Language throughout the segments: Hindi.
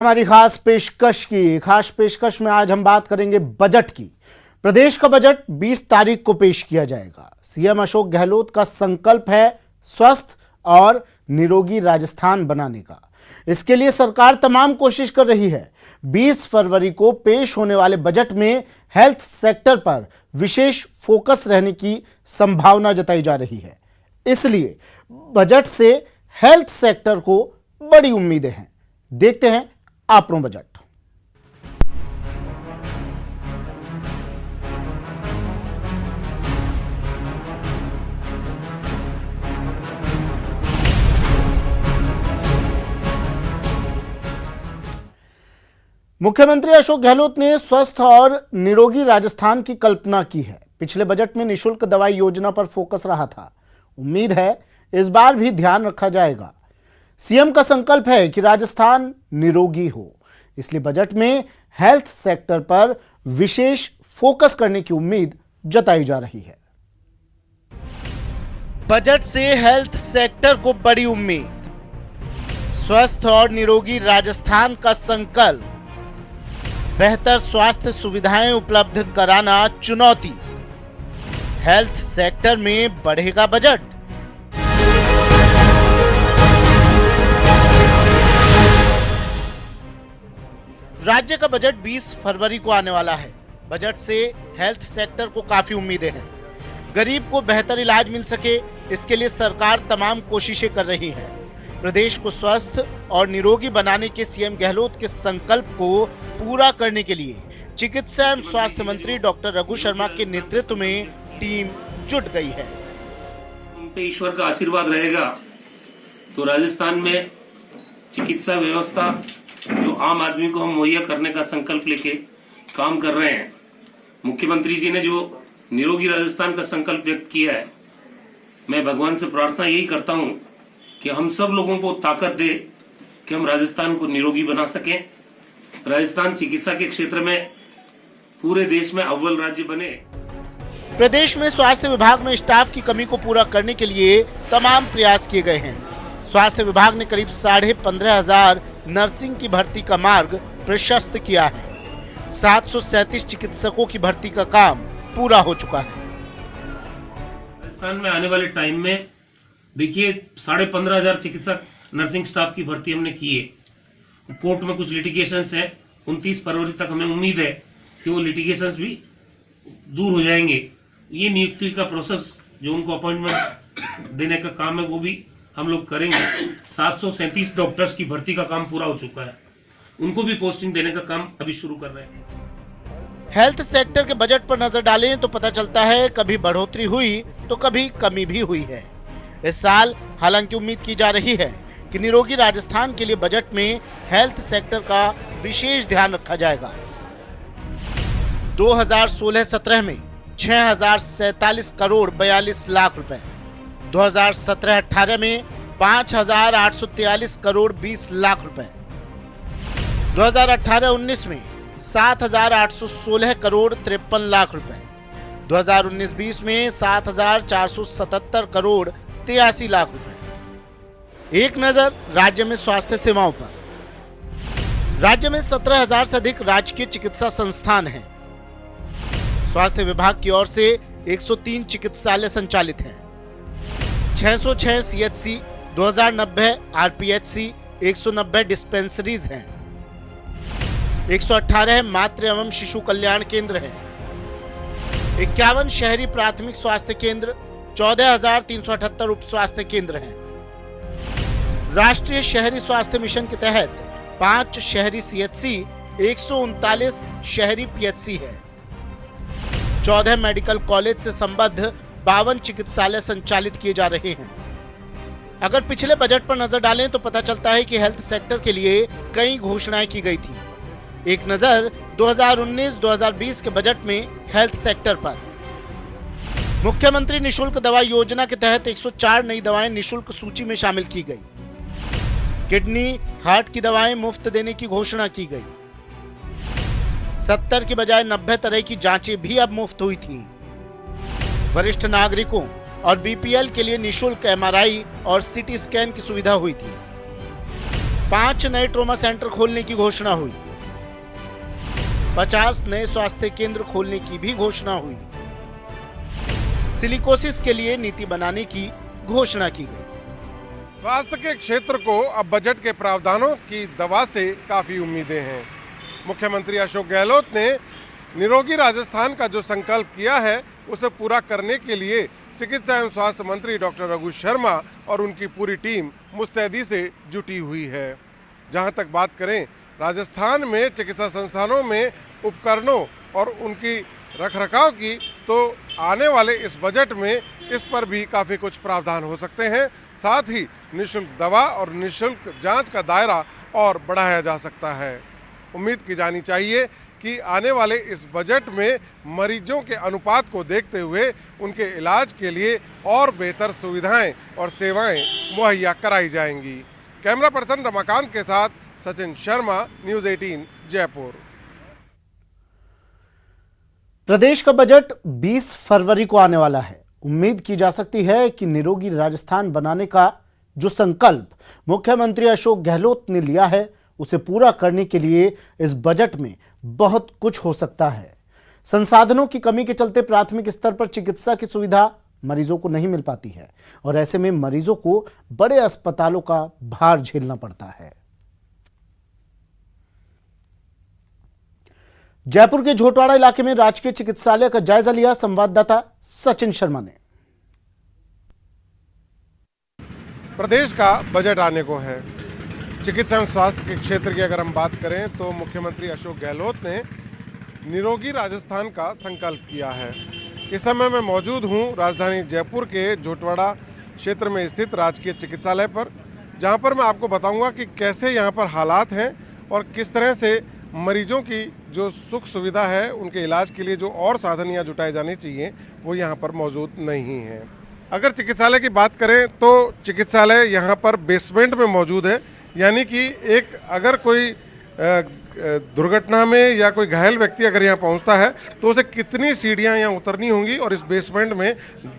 हमारी खास पेशकश में आज हम बात करेंगे बजट की। प्रदेश का बजट 20 तारीख को पेश किया जाएगा। सीएम अशोक गहलोत का संकल्प है स्वस्थ और निरोगी राजस्थान बनाने का। इसके लिए सरकार तमाम कोशिश कर रही है। 20 फरवरी को पेश होने वाले बजट में हेल्थ सेक्टर पर विशेष फोकस रहने की संभावना जताई जा रही है। इसलिए बजट से हेल्थ सेक्टर को बड़ी उम्मीदें हैं। देखते हैं आपरो बजट। मुख्यमंत्री अशोक गहलोत ने स्वस्थ और निरोगी राजस्थान की कल्पना की है। पिछले बजट में निशुल्क दवाई योजना पर फोकस रहा था। उम्मीद है इस बार भी ध्यान रखा जाएगा। सीएम का संकल्प है कि राजस्थान निरोगी हो, इसलिए बजट में हेल्थ सेक्टर पर विशेष फोकस करने की उम्मीद जताई जा रही है। बजट से हेल्थ सेक्टर को बड़ी उम्मीद। स्वस्थ और निरोगी राजस्थान का संकल्प। बेहतर स्वास्थ्य सुविधाएं उपलब्ध कराना चुनौती। हेल्थ सेक्टर में बढ़ेगा बजट। राज्य का बजट 20 फरवरी को आने वाला है। बजट से हेल्थ सेक्टर को काफी उम्मीदें हैं। गरीब को बेहतर इलाज मिल सके, इसके लिए सरकार तमाम कोशिशें कर रही है। प्रदेश को स्वस्थ और निरोगी बनाने के सीएम गहलोत के संकल्प को पूरा करने के लिए चिकित्सा एवं स्वास्थ्य मंत्री डॉक्टर रघु शर्मा के नेतृत्व में टीम जुट गई है। उन पे ईश्वर का आशीर्वाद रहेगा तो राजस्थान में चिकित्सा व्यवस्था जो आम आदमी को हम मुहैया करने का संकल्प लेके काम कर रहे हैं। मुख्यमंत्री जी ने जो निरोगी राजस्थान का संकल्प व्यक्त किया है, मैं भगवान से प्रार्थना यही करता हूं कि हम सब लोगों को ताकत दे कि हम राजस्थान को निरोगी बना सकें। राजस्थान चिकित्सा के क्षेत्र में पूरे देश में अव्वल राज्य बने। प्रदेश में स्वास्थ्य विभाग में स्टाफ की कमी को पूरा करने के लिए तमाम प्रयास किए गए हैं। स्वास्थ्य विभाग ने करीब 15,500 नर्सिंग की भर्ती का मार्ग प्रशस्त किया है। 737 चिकित्सकों की भर्ती का काम पूरा हो चुका है। राजस्थान में आने वाले टाइम में देखिए 15,500 चिकित्सक नर्सिंग स्टाफ की भर्ती हमने की है। कोर्ट में कुछ लिटिगेशंस है, 29 फरवरी तक हमें उम्मीद है कि वो लिटिगेशंस भी दूर हो जाएंगे। ये नियुक्ति का प्रोसेस जो उनको अपॉइंटमेंट देने का काम है वो भी हम लोग करेंगे। 737 डॉक्टर्स की भर्ती का काम पूरा हो चुका है, उनको भी पोस्टिंग देने का काम अभी शुरू कर रहे हैं। हेल्थ सेक्टर के बजट पर नजर डालें तो पता चलता है कभी बढ़ोतरी हुई तो कभी कमी भी हुई है। इस साल हालांकि उम्मीद की जा रही है कि निरोगी राजस्थान के लिए बजट में हेल्थ सेक्टर का विशेष ध्यान रखा जाएगा। 2016-17 में 6,047 करोड़ 42 लाख रुपए, 2017-18 में 5,843 करोड़ 20 लाख रुपए, 2018-19 में 7,816 करोड़ 53 लाख रुपए, 2019-20 में 7,477 करोड़ 83 लाख रुपए। एक नजर राज्य में स्वास्थ्य सेवाओं पर। राज्य में 17,000 से अधिक राजकीय चिकित्सा संस्थान हैं। स्वास्थ्य विभाग की ओर से 103 चिकित्सालय संचालित हैं। 606 सीएचसी, 2090 आरपीएचसी, 190 डिस्पेंसरीज हैं। 118 मातृ एवं शिशु कल्याण केंद्र हैं। 51 शहरी प्राथमिक स्वास्थ्य केंद्र, 14,378 उप स्वास्थ्य केंद्र हैं। राष्ट्रीय शहरी स्वास्थ्य मिशन के तहत 5 शहरी सीएचसी, 139 शहरी पीएचसी है। 14 मेडिकल कॉलेज से संबद्ध 52 चिकित्सालय संचालित किए जा रहे हैं। अगर पिछले बजट पर नजर डालें तो पता चलता है कि हेल्थ सेक्टर के लिए कई घोषणाएं की गई थी। एक नजर 2019-2020 के बजट में हेल्थ सेक्टर पर। मुख्यमंत्री निशुल्क दवा योजना के तहत 104 नई दवाएं निशुल्क सूची में शामिल की गई। किडनी, हार्ट की दवाएं मुफ्त देने की घोषणा की गई। 70 की बजाय 90 तरह की जांचें भी अब मुफ्त हुई थी। वरिष्ठ नागरिकों और बीपीएल के लिए निशुल्क एमआरआई और सीटी स्कैन की सुविधा हुई थी। 5 नए ट्रॉमा सेंटर खोलने की घोषणा हुई। 50 नए स्वास्थ्य केंद्र खोलने की भी घोषणा हुई। सिलिकोसिस के लिए नीति बनाने की घोषणा की गई। स्वास्थ्य के क्षेत्र को अब बजट के प्रावधानों की दवा से काफी उम्मीदें हैं। मुख्यमंत्री अशोक गहलोत ने निरोगी राजस्थान का जो संकल्प किया है उसे पूरा करने के लिए चिकित्सा एवं स्वास्थ्य मंत्री डॉक्टर रघु शर्मा और उनकी पूरी टीम मुस्तैदी से जुटी हुई है। जहां तक बात करें राजस्थान में चिकित्सा संस्थानों में उपकरणों और उनकी रखरखाव की, तो आने वाले इस बजट में इस पर भी काफ़ी कुछ प्रावधान हो सकते हैं। साथ ही निःशुल्क दवा और निःशुल्क जांच का दायरा और बढ़ाया जा सकता है। उम्मीद की जानी चाहिए कि आने वाले इस बजट में मरीजों के अनुपात को देखते हुए उनके इलाज के लिए और बेहतर सुविधाएं और सेवाएं मुहैया कराई जाएंगी। कैमरा पर्सन रमाकांत के साथ सचिन शर्मा, न्यूज़ 18 जयपुर। प्रदेश का बजट 20 फरवरी को आने वाला है। उम्मीद की जा सकती है कि निरोगी राजस्थान बनाने का जो संकल्प मुख्यमंत्री अशोक गहलोत ने लिया है उसे पूरा करने के लिए इस बजट में बहुत कुछ हो सकता है। संसाधनों की कमी के चलते प्राथमिक स्तर पर चिकित्सा की सुविधा मरीजों को नहीं मिल पाती है और ऐसे में मरीजों को बड़े अस्पतालों का भार झेलना पड़ता है। जयपुर के झोटवाड़ा इलाके में राजकीय चिकित्सालय का जायजा लिया संवाददाता सचिन शर्मा ने। प्रदेश का बजट आने को है। चिकित्सा एवं स्वास्थ्य के क्षेत्र की अगर हम बात करें तो मुख्यमंत्री अशोक गहलोत ने निरोगी राजस्थान का संकल्प किया है। इस समय मैं मौजूद हूं राजधानी जयपुर के झोटवाड़ा क्षेत्र में स्थित राजकीय चिकित्सालय पर, जहां पर मैं आपको बताऊंगा कि कैसे यहां पर हालात हैं और किस तरह से मरीजों की जो सुख सुविधा है, उनके इलाज के लिए जो और साधन यहाँ जुटाए जाने चाहिए वो यहाँ पर मौजूद नहीं है। अगर चिकित्सालय की बात करें तो चिकित्सालय यहाँ पर बेसमेंट में मौजूद है, यानी कि एक अगर कोई दुर्घटना में या कोई घायल व्यक्ति अगर यहाँ पहुँचता है तो उसे कितनी सीढ़ियाँ यहाँ उतरनी होंगी और इस बेसमेंट में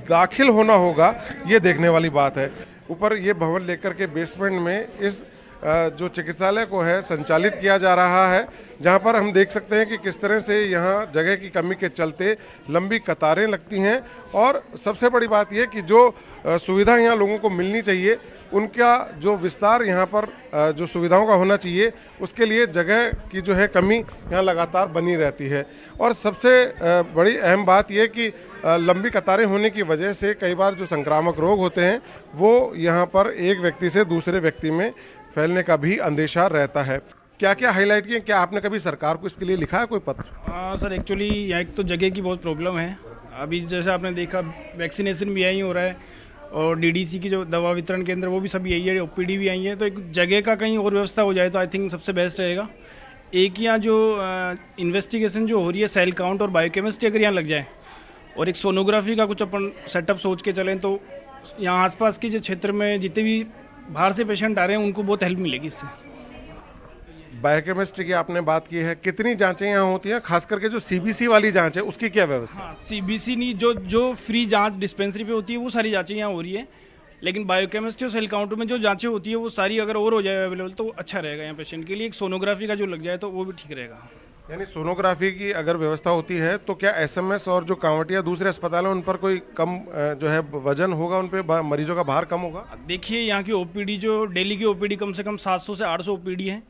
दाखिल होना होगा, ये देखने वाली बात है। ऊपर ये भवन लेकर के बेसमेंट में इस जो चिकित्सालय को है संचालित किया जा रहा है, जहां पर हम देख सकते हैं कि किस तरह से यहां जगह की कमी के चलते लंबी कतारें लगती हैं और सबसे बड़ी बात यह कि जो सुविधा यहां लोगों को मिलनी चाहिए उनका जो विस्तार यहां पर जो सुविधाओं का होना चाहिए उसके लिए जगह की जो है कमी यहां लगातार बनी रहती है। और सबसे बड़ी अहम बात यह कि लंबी कतारें होने की वजह से कई बार जो संक्रामक रोग होते हैं वो यहाँ पर एक व्यक्ति से दूसरे व्यक्ति में फैलने का भी अंदेशा रहता है। क्या क्या हाईलाइट किए, क्या आपने कभी सरकार को इसके लिए लिखा है कोई पत्र? सर एक्चुअली यहाँ एक तो जगह की बहुत प्रॉब्लम है। अभी जैसे आपने देखा वैक्सीनेशन भी यहीं हो रहा है और डीडीसी की जो दवा वितरण केंद्र वो भी सब यही है, ओपीडी भी आई है, तो एक जगह का कहीं और व्यवस्था हो जाए तो आई थिंक सबसे बेस्ट रहेगा। एक यहाँ जो इन्वेस्टिगेशन जो हो रही है सेल काउंट और बायोकेमिस्ट्री अगर यहाँ लग जाए और एक सोनोग्राफी का कुछ अपन सेटअप सोच के चलें तो यहाँ आसपास के जो क्षेत्र में जितने भी बाहर से पेशेंट आ रहे हैं उनको बहुत हेल्प मिलेगी इससे। बायोकेमिस्ट्री की आपने बात की है, कितनी जांचें यहाँ होती हैं, खास करके जो सीबीसी वाली जांच है उसकी क्या व्यवस्था? हाँ, सीबीसी नहीं, जो फ्री जांच डिस्पेंसरी पे होती है वो सारी जांचें यहाँ हो रही है, लेकिन बायोकेमिस्ट्री और सेल काउंटर में जो जांचें होती है वो सारी अगर और हो जाए अवेलेबल तो अच्छा रहेगा यहाँ पेशेंट के लिए। एक सोनोग्राफी का जो लग जाए तो वो भी ठीक रहेगा। यानी सोनोग्राफी की अगर व्यवस्था होती है तो क्या एसएमएस और जो कांवटिया दूसरे अस्पताल हैं उन पर कोई कम जो है वजन होगा, उन पे मरीजों का भार कम होगा? देखिए यहाँ की ओपीडी जो डेली की ओपीडी कम से कम 700 से 800 ओपीडी है,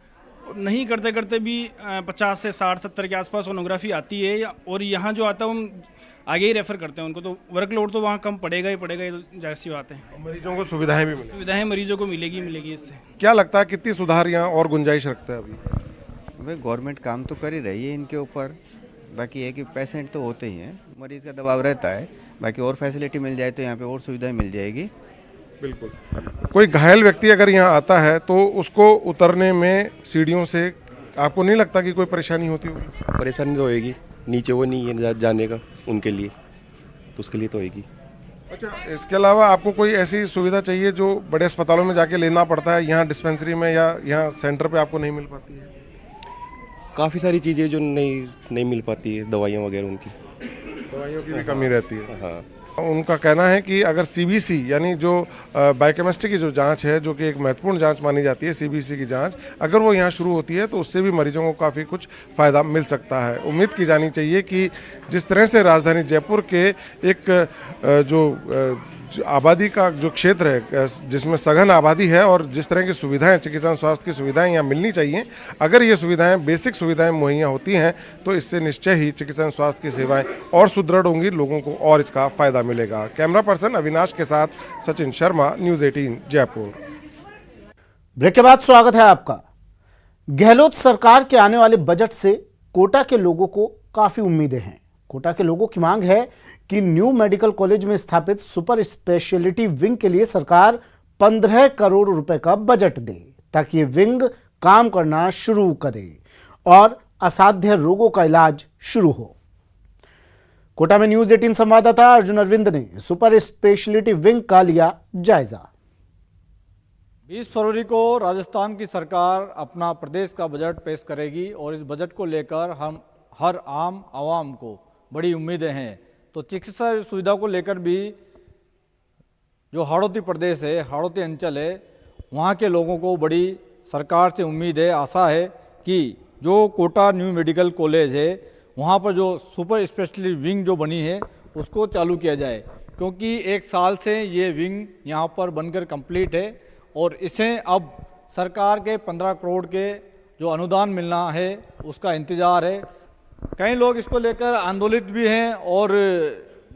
नहीं करते करते भी 50 से 60-70 के आसपास सोनोग्राफी आती है। और यहाँ जो आता है हम आगे ही रेफर करते हैं उनको, तो वर्कलोड तो वहाँ कम पड़ेगा ही पड़ेगा, ये तो जाहिर सी बात है। मरीजों को सुविधाएं भी मिलेगी? सुविधाएं मरीजों को मिलेगी इससे। क्या लगता है कितनी सुधार यहाँ और गुंजाइश रखता है अभी? भाई गवर्नमेंट काम तो कर ही रही है इनके ऊपर, बाकी है कि पेशेंट तो होते ही हैं, मरीज़ का दबाव रहता है, बाकी और फैसिलिटी मिल जाए तो यहाँ पे और सुविधाएं मिल जाएगी। बिल्कुल। कोई घायल व्यक्ति अगर यहाँ आता है तो उसको उतरने में सीढ़ियों से आपको नहीं लगता कि कोई परेशानी होती होगी? परेशानी तो होएगी, नीचे वो नहीं है जाने का उनके लिए, तो उसके लिए तो होएगी। अच्छा, इसके अलावा आपको कोई ऐसी सुविधा चाहिए जो बड़े अस्पतालों में जाके लेना पड़ता है, यहाँ डिस्पेंसरी में या यहाँ सेंटर पे आपको नहीं मिल पाती है? काफ़ी सारी चीज़ें जो नहीं मिल पाती है, दवाइयाँ वगैरह उनकी, दवाइयों की भी कमी रहती है। हाँ। उनका कहना है कि अगर सीबीसी यानी जो बायोकेमिस्ट्री की जो जांच है, जो कि एक महत्वपूर्ण जांच मानी जाती है, सीबीसी की जांच, अगर वो यहाँ शुरू होती है तो उससे भी मरीजों को काफ़ी कुछ फ़ायदा मिल सकता है। उम्मीद की जानी चाहिए कि जिस तरह से राजधानी जयपुर के एक जो आबादी का जो क्षेत्र है, जिसमें सघन आबादी है, और जिस तरह की सुविधाएं, चिकित्सा स्वास्थ्य की सुविधाएं यहाँ मिलनी चाहिए, अगर ये सुविधाएं, बेसिक सुविधाएं मुहैया होती हैं तो इससे निश्चय ही चिकित्सा स्वास्थ्य की सेवाएं और सुदृढ़ होंगी, लोगों को और इसका फायदा मिलेगा। कैमरा पर्सन अविनाश के साथ सचिन शर्मा, न्यूज़ 18 जयपुर। ब्रेक के बाद स्वागत है आपका। गहलोत सरकार के आने वाले बजट से कोटा के लोगों को काफी उम्मीदें हैं। कोटा के लोगों की मांग है कि न्यू मेडिकल कॉलेज में स्थापित सुपर स्पेशलिटी विंग के लिए सरकार 15 करोड़ रुपए का बजट दे, ताकि ये विंग काम करना शुरू करे और असाध्य रोगों का इलाज शुरू हो। कोटा में न्यूज़ 18 संवाददाता अर्जुन अरविंद ने सुपर स्पेशलिटी विंग का लिया जायजा। 20 फरवरी को राजस्थान की सरकार अपना प्रदेश का बजट पेश करेगी और इस बजट को लेकर हम हर आम आवाम को बड़ी उम्मीदें हैं। तो चिकित्सा सुविधा को लेकर भी जो हाड़ौती प्रदेश है, हाड़ौती अंचल है, वहाँ के लोगों को बड़ी सरकार से उम्मीद है, आशा है कि जो कोटा न्यू मेडिकल कॉलेज है, वहाँ पर जो सुपर स्पेशलिटी विंग जो बनी है उसको चालू किया जाए, क्योंकि 1 साल से ये विंग यहाँ पर बनकर कंप्लीट है और इसे अब सरकार के 15 करोड़ के जो अनुदान मिलना है उसका इंतज़ार है। कई लोग इसको लेकर आंदोलित भी हैं और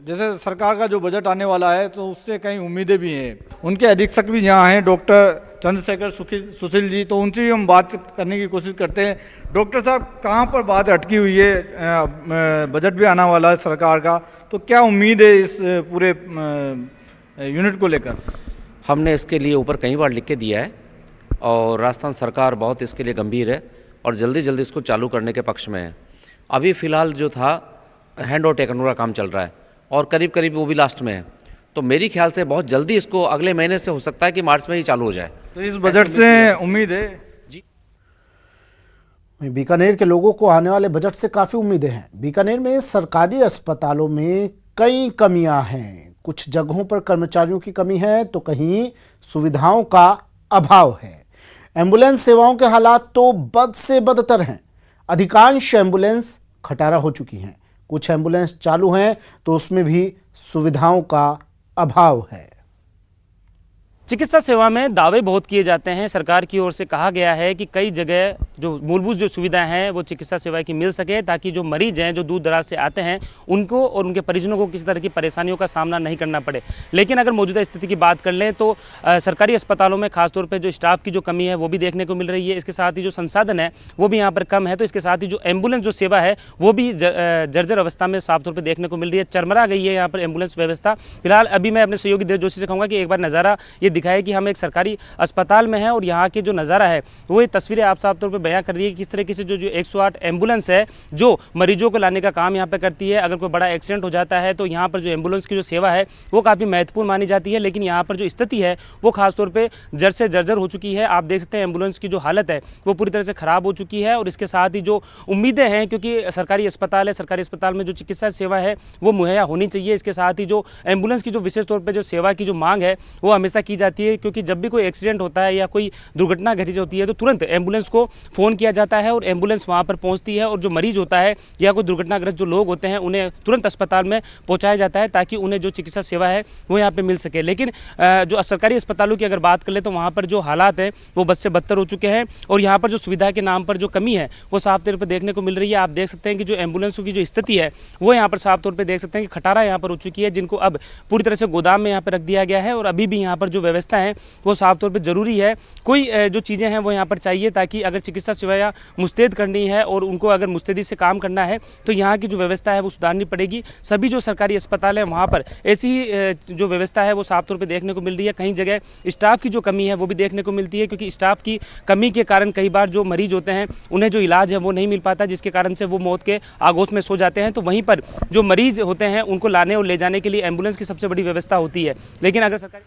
जैसे सरकार का जो बजट आने वाला है तो उससे कई उम्मीदें भी हैं। उनके अधीक्षक भी यहाँ हैं, डॉक्टर चंद्रशेखर सुशील जी, तो उनसे भी हम बात करने की कोशिश करते हैं। डॉक्टर साहब, कहाँ पर बात अटकी हुई है? बजट भी आने वाला है सरकार का, तो क्या उम्मीद है इस पूरे यूनिट को लेकर? हमने इसके लिए ऊपर कई बार लिख के दिया है और राजस्थान सरकार बहुत इसके लिए गंभीर है और जल्दी जल्दी इसको चालू करने के पक्ष में है। अभी फ़िलहाल जो था हैंड ओवर टेकन ओवर का काम चल रहा है और करीब करीब वो भी लास्ट में है, तो मेरी ख्याल से बहुत जल्दी इसको अगले महीने से हो सकता है कि मार्च में ही चालू हो जाए। तो इस बजट से उम्मीद है जी। बीकानेर के लोगों को आने वाले बजट से काफ़ी उम्मीदें हैं। बीकानेर में सरकारी अस्पतालों में कई कमियां हैं। कुछ जगहों पर कर्मचारियों की कमी है तो कहीं सुविधाओं का अभाव है। एम्बुलेंस सेवाओं के हालात तो बद से बदतर हैं। अधिकांश एम्बुलेंस खटारा हो चुकी हैं, कुछ एम्बुलेंस चालू हैं तो उसमें भी सुविधाओं का अभाव है। चिकित्सा सेवा में दावे बहुत किए जाते हैं। सरकार की ओर से कहा गया है कि कई जगह जो मूलभूत जो सुविधाएं हैं वो चिकित्सा सेवा की मिल सके, ताकि जो मरीज हैं जो दूर दराज से आते हैं उनको और उनके परिजनों को किसी तरह की परेशानियों का सामना नहीं करना पड़े। लेकिन अगर मौजूदा स्थिति की बात कर लें तो सरकारी अस्पतालों में खासतौर पर जो स्टाफ की जो कमी है वो भी देखने को मिल रही है। इसके साथ ही जो संसाधन है वो भी यहाँ पर कम है। तो इसके साथ ही जो एम्बुलेंस जो सेवा है वो भी जर्जर अवस्था में साफ तौर पर देखने को मिल रही है। चरमरा गई है यहाँ पर एम्बुलेंस व्यवस्था। फिलहाल अभी मैं अपने सहयोगी देव जोशी से कहूँगा कि एक बार नज़ारा ये दिखाए कि हम एक सरकारी अस्पताल में है और यहाँ के जो नज़ारा है वो ये तस्वीरें आप साफ तौर पे बयां कर रही है किस तरीके से जो 108 एम्बुलेंस है जो मरीजों को लाने का काम यहाँ पे करती है। अगर कोई बड़ा एक्सीडेंट हो जाता है तो यहाँ पर जो एम्बुलेंस की जो सेवा है वो काफ़ी महत्वपूर्ण मानी जाती है। लेकिन यहाँ पर जो स्थिति है वो खासतौर पर जर से जर्जर हो चुकी है। आप देख सकते हैं एम्बुलेंस की जो हालत है वो पूरी तरह से ख़राब हो चुकी है। और इसके साथ ही जो उम्मीदें हैं, क्योंकि सरकारी अस्पताल है, सरकारी अस्पताल में जो चिकित्सा सेवा है वो मुहैया होनी चाहिए। इसके साथ ही जो एम्बुलेंस की जो विशेष तौर पर जो सेवा की जो मांग है वो हमेशा की जाती है, क्योंकि जब भी कोई एक्सीडेंट होता है या कोई दुर्घटना घटित होती है तो तुरंत एम्बुलेंस को फ़ोन किया जाता है और एम्बुलेंस वहां पर पहुंचती है और जो मरीज होता है या कोई दुर्घटनाग्रस्त जो लोग होते हैं उन्हें तुरंत अस्पताल में पहुंचाया जाता है ताकि उन्हें जो चिकित्सा सेवा है वो यहाँ पे मिल सके। लेकिन जो सरकारी अस्पतालों की अगर बात कर ले तो वहाँ पर जो हालात हैं वो बद से बदतर हो चुके हैं और यहाँ पर जो सुविधा के नाम पर जो कमी है वो साफ तौर पर देखने को मिल रही है। आप देख सकते हैं कि जो एम्बुलेंसों की जो स्थिति है वो यहाँ पर साफ तौर पर देख सकते हैं कि खटारा यहाँ पर हो चुकी है, जिनको अब पूरी तरह से गोदाम में यहाँ पर रख दिया गया है। और अभी भी यहाँ पर जो व्यवस्था है वो साफ तौर पर जरूरी है। कोई जो चीज़ें हैं वो यहाँ पर चाहिए ताकि अगर चिकित्सा सेवाएं मुस्तैद करनी है और उनको अगर मुस्तैदी से काम करना है तो यहाँ की जो व्यवस्था है वो सुधारनी पड़ेगी। सभी जो सरकारी अस्पताल हैं वहाँ पर ऐसी जो व्यवस्था है वो साफ तौर पे देखने को मिल रही है। कहीं जगह स्टाफ की जो कमी है वो भी देखने को मिलती है, क्योंकि स्टाफ की कमी के कारण कई बार जो मरीज होते हैं उन्हें जो इलाज है वो नहीं मिल पाता, जिसके कारण से वो मौत के आगोश में सो जाते हैं। तो वहीं पर जो मरीज होते हैं उनको लाने और ले जाने के लिए एम्बुलेंस की सबसे बड़ी व्यवस्था होती है। लेकिन अगर सरकारी